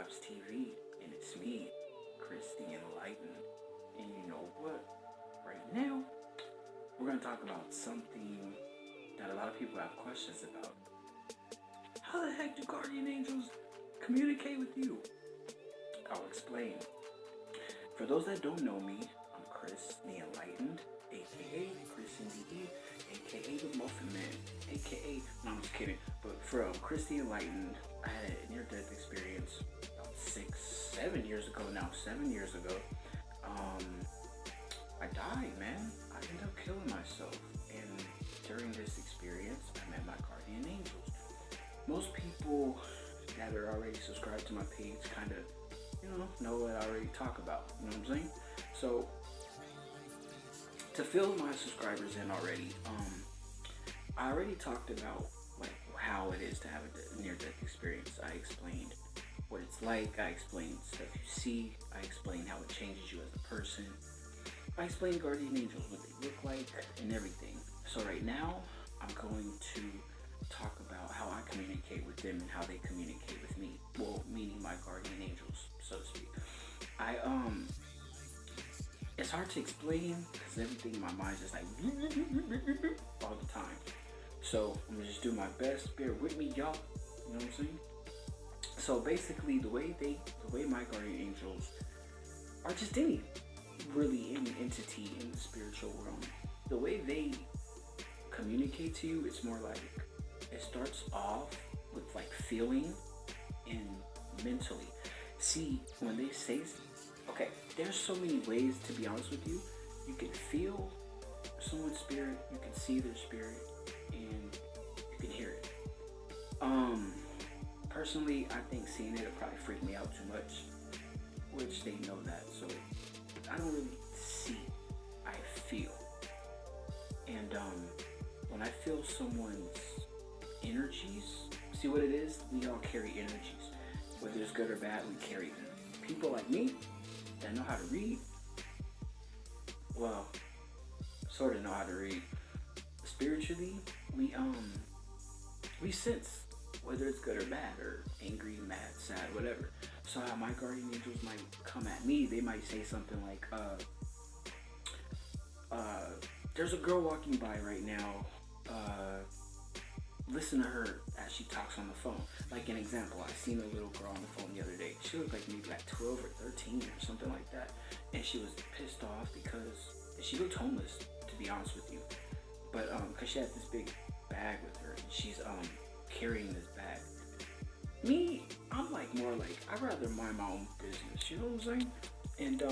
Vibes TV, and it's me, Chris the Enlightened. And you know what? Right now, we're going to talk about something that a lot of people have questions about. How the heck do guardian angels communicate with you? I'll explain. For those that don't know me, I'm Chris the Enlightened, aka Chris NDE, aka the Muffin Man, aka, no, I'm just kidding, but for Chris the Enlightened, I had a near-death experience about 7 years ago now, 7 years ago. I died, man. I ended up killing myself, and during this experience, I met my guardian angels. Most people that are already subscribed to my page kind of, know what I already talk about, you know what I'm saying? So, to fill my subscribers in already, I already talked about like how it is to have a near-death experience. I explained what it's like, I explained stuff you see, I explained how it changes you as a person, I explained guardian angels, what they look like, and everything. So right now, I'm going to talk about how I communicate with them and how they communicate with me. Well, meaning my guardian angels, so to speak. It's hard to explain because everything in my mind is just like all the time. So I'm gonna just do my best. Bear with me, y'all. You know what I'm saying? So basically, the way my guardian angels are just any entity in the spiritual realm. The way they communicate to you, it's more like it starts off with like feeling and mentally. See, when they say, okay, there's so many ways, to be honest with you. You can feel someone's spirit, you can see their spirit, and you can hear it. Personally, I think seeing it would probably freak me out too much, which they know that, so I don't really see, I feel. And when I feel someone's energies, see what it is? We all carry energies. Whether it's good or bad, we carry them. People like me that know how to read, well, sort of know how to read. Spiritually, we sense whether it's good or bad, or angry, mad, sad, whatever. So how my guardian angels might come at me, they might say something like, there's a girl walking by right now, listen to her as she talks on the phone. Like an example, I seen a little girl on the phone the other day. She looked like maybe like 12 or 13 or something like that. And she was pissed off because she looked homeless, to be honest with you. But cause she had this big bag with her, and she's carrying this bag. Me, I'm like more like, I'd rather mind my own business, you know what I'm saying? And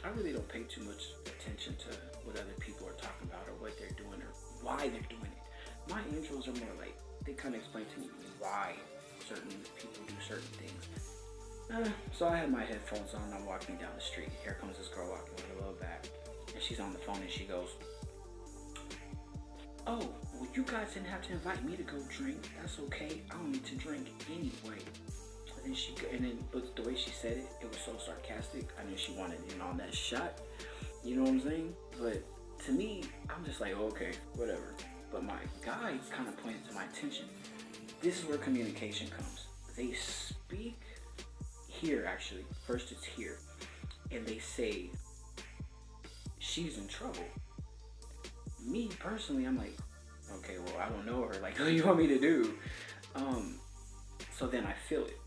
I really don't pay too much attention to what other people are talking about or what they're doing or why they're doing it. My angels are more like, they kind of explain to me why certain people do certain things. So I had my headphones on, I'm walking down the street. Here comes this girl walking with a little bag. And she's on the phone and she goes, oh, well, you guys didn't have to invite me to go drink. That's okay. I don't need to drink anyway. But the way she said it, it was so sarcastic. I knew she wanted in on that shot. You know what I'm saying? But to me, I'm just like, oh, okay, whatever. But my guides kind of pointed to my attention. This is where communication comes. They speak here, actually. First it's here. And they say, she's in trouble. Me, personally, I'm like, okay, well, I don't know her. Like, what do you want me to do? So then I feel it.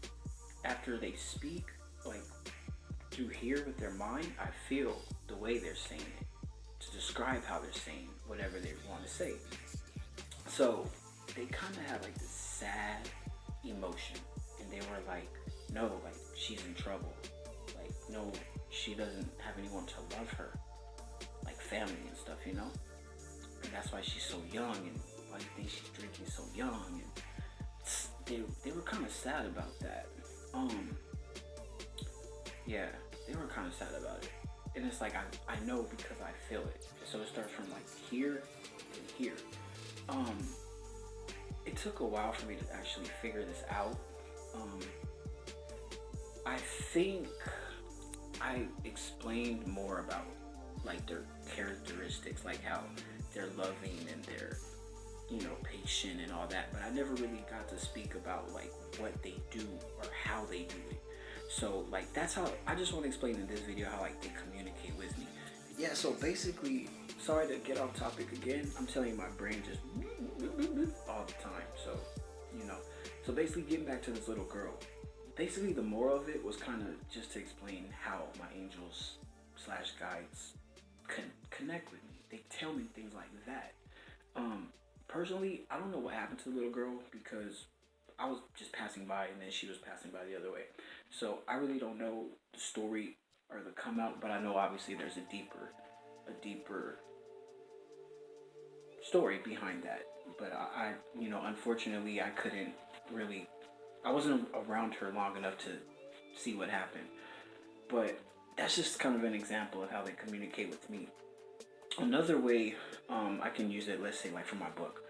After they speak, like, through here with their mind, I feel the way they're saying it. To describe how they're saying whatever they want to say. So they kind of had like this sad emotion, and they were like, no, like she's in trouble, like no, she doesn't have anyone to love her, like family and stuff, and that's why she's so young, and why do you think she's drinking so young? And they were kind of sad about that. Yeah, they were kind of sad about it, and it's like I know because I feel it. So it starts from like here and here. It took a while for me to actually figure this out. I think I explained more about like their characteristics, like how they're loving and they're, patient and all that, but I never really got to speak about like what they do or how they do it. So like that's how I just want to explain in this video how like they communicate with me. Yeah, so basically, sorry to get off topic again. I'm telling you, my brain just all the time. So, you know, so basically getting back to this little girl. Basically the moral of it was kind of just to explain how my angels slash guides connect with me. They tell me things like that. Personally, I don't know what happened to the little girl because I was just passing by and then she was passing by the other way. So I really don't know the story or the come out, but I know obviously there's a deeper story behind that. But I you know, unfortunately I wasn't around her long enough to see what happened. But that's just kind of an example of how they communicate with me. Another way I can use it, let's say like for my book,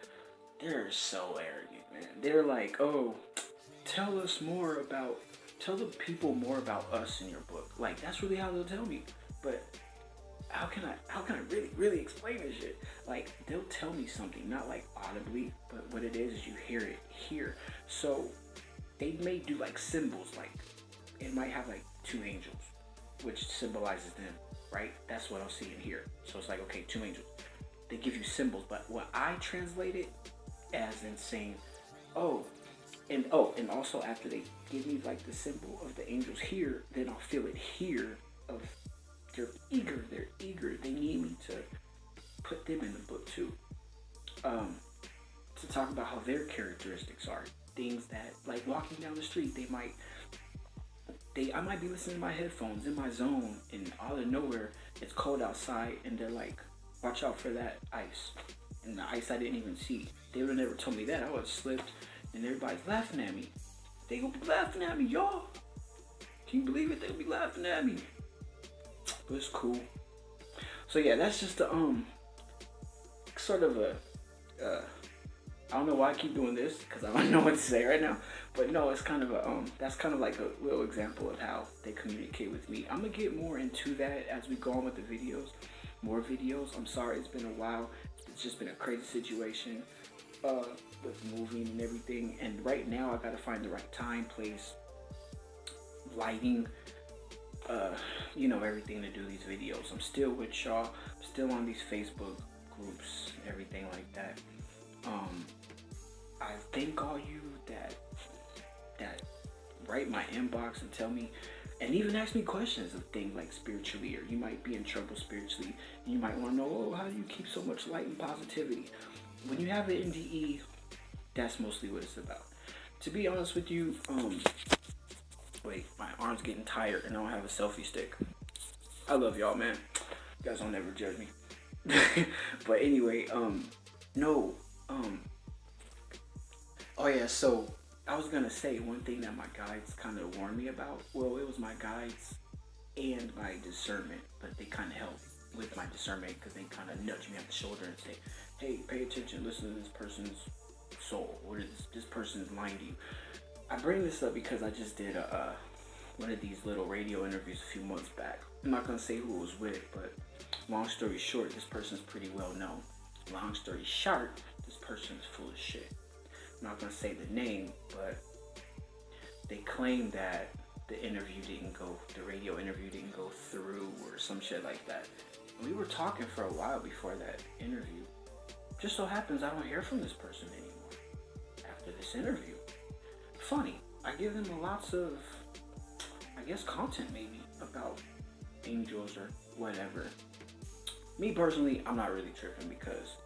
they're so arrogant, man. They're like, oh, tell the people more about us in your book. Like that's really how they'll tell me. But how can I really explain this shit? Like they'll tell me something, not like audibly, but what it is you hear it here. So they may do like symbols, like it might have like two angels, which symbolizes them, right? That's what I'll see in here. So it's like, okay, two angels. They give you symbols, but what I translate it as in saying, and also after they give me like the symbol of the angels here, then I'll feel it here of they're eager, they need me to put them in the book too. To talk about how their characteristics are. Things that, like walking down the street, I might be listening to my headphones in my zone, and out of nowhere, it's cold outside, and they're like, watch out for that ice. And the ice I didn't even see. They would have never told me that. I would have slipped, and everybody's laughing at me. They gonna be laughing at me, y'all. Can you believe it? They'll be laughing at me. But it's cool. So yeah, that's just a, sort of a, I don't know why I keep doing this, because I don't know what to say right now. But no, it's kind of a, that's kind of like a little example of how they communicate with me. I'm going to get more into that as we go on with the videos. More videos. I'm sorry, it's been a while. It's just been a crazy situation with moving and everything. And right now, I got to find the right time, place, lighting, you know, everything to do these videos. I'm still with y'all. I'm still on these Facebook groups, everything like that. I thank all you that write my inbox and tell me, and even ask me questions of things like spiritually, or you might be in trouble spiritually, and you might want to know, oh, how do you keep so much light and positivity? When you have an NDE, that's mostly what it's about. To be honest with you, wait, my arm's getting tired and I don't have a selfie stick. I love y'all, man. You guys don't ever judge me. But anyway, oh yeah, so I was gonna say one thing that my guides kind of warned me about. Well, it was my guides and my discernment, but they kind of helped with my discernment because they kind of nudge me on the shoulder and say, hey, pay attention, listen to this person's soul, or this person is lying to you. I bring this up because I just did one of these little radio interviews a few months back. I'm not gonna say who it was with, but long story short, this person's pretty well known. Long story short, this person is full of shit. I'm not gonna say the name, but they claim that the radio interview didn't go through or some shit like that. We were talking for a while before that interview. Just so happens I don't hear from this person anymore after this interview. Funny, I give them lots of, I guess, content maybe about angels or whatever. Me personally, I'm not really tripping because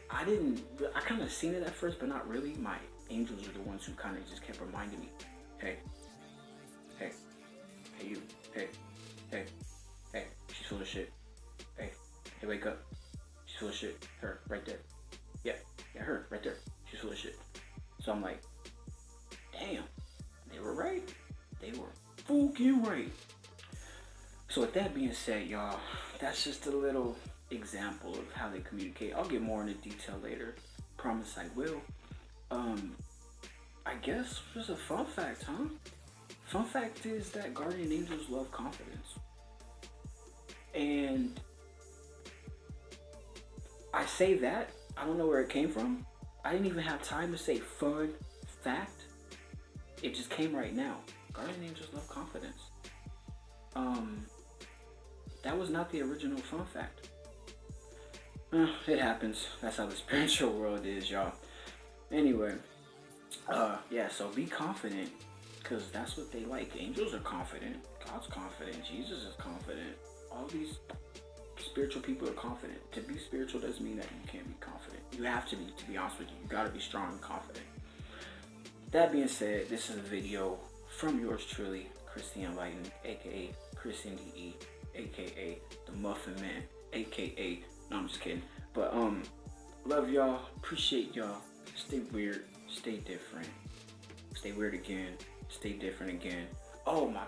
I kind of seen it at first, but not really. My angels are the ones who kind of just kept reminding me, hey, you, hey, she's full of shit. Hey, wake up. She's full of shit. Her, right there. Yeah, her, right there. She's full of shit. So I'm like, damn, they were right. They were fucking right. So with that being said, y'all, that's just a little example of how they communicate. I'll get more into detail later. Promise I will. I guess just a fun fact, huh? Fun fact is that guardian angels love confidence. And I say that, I don't know where it came from. I didn't even have time to say fun fact. It just came right now. Guardian angels love confidence. That was not the original fun fact. It happens. That's how the spiritual world is, y'all. Anyway, yeah, so be confident, because that's what they like. Angels are confident. God's confident. Jesus is confident. All these spiritual people are confident. To be spiritual doesn't mean that you can't be confident. You have to be honest with you. You gotta be strong and confident. That being said, this is a video from yours truly, Chris the Enlightened, aka Chris NDE, aka the Muffin Man, aka, no, I'm just kidding. But love y'all, appreciate y'all. Stay weird, stay different. Stay weird again, stay different again. Oh my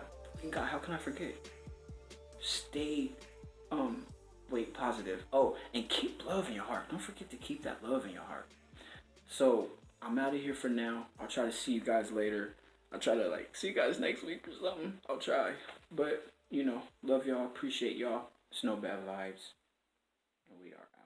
God, how can I forget? Stay positive. Oh, and keep love in your heart. Don't forget to keep that love in your heart. So I'm out of here for now. I'll try to see you guys later. I'll try to see you guys next week or something. I'll try. But love y'all, appreciate y'all. It's No Bad Vibes. And we are out.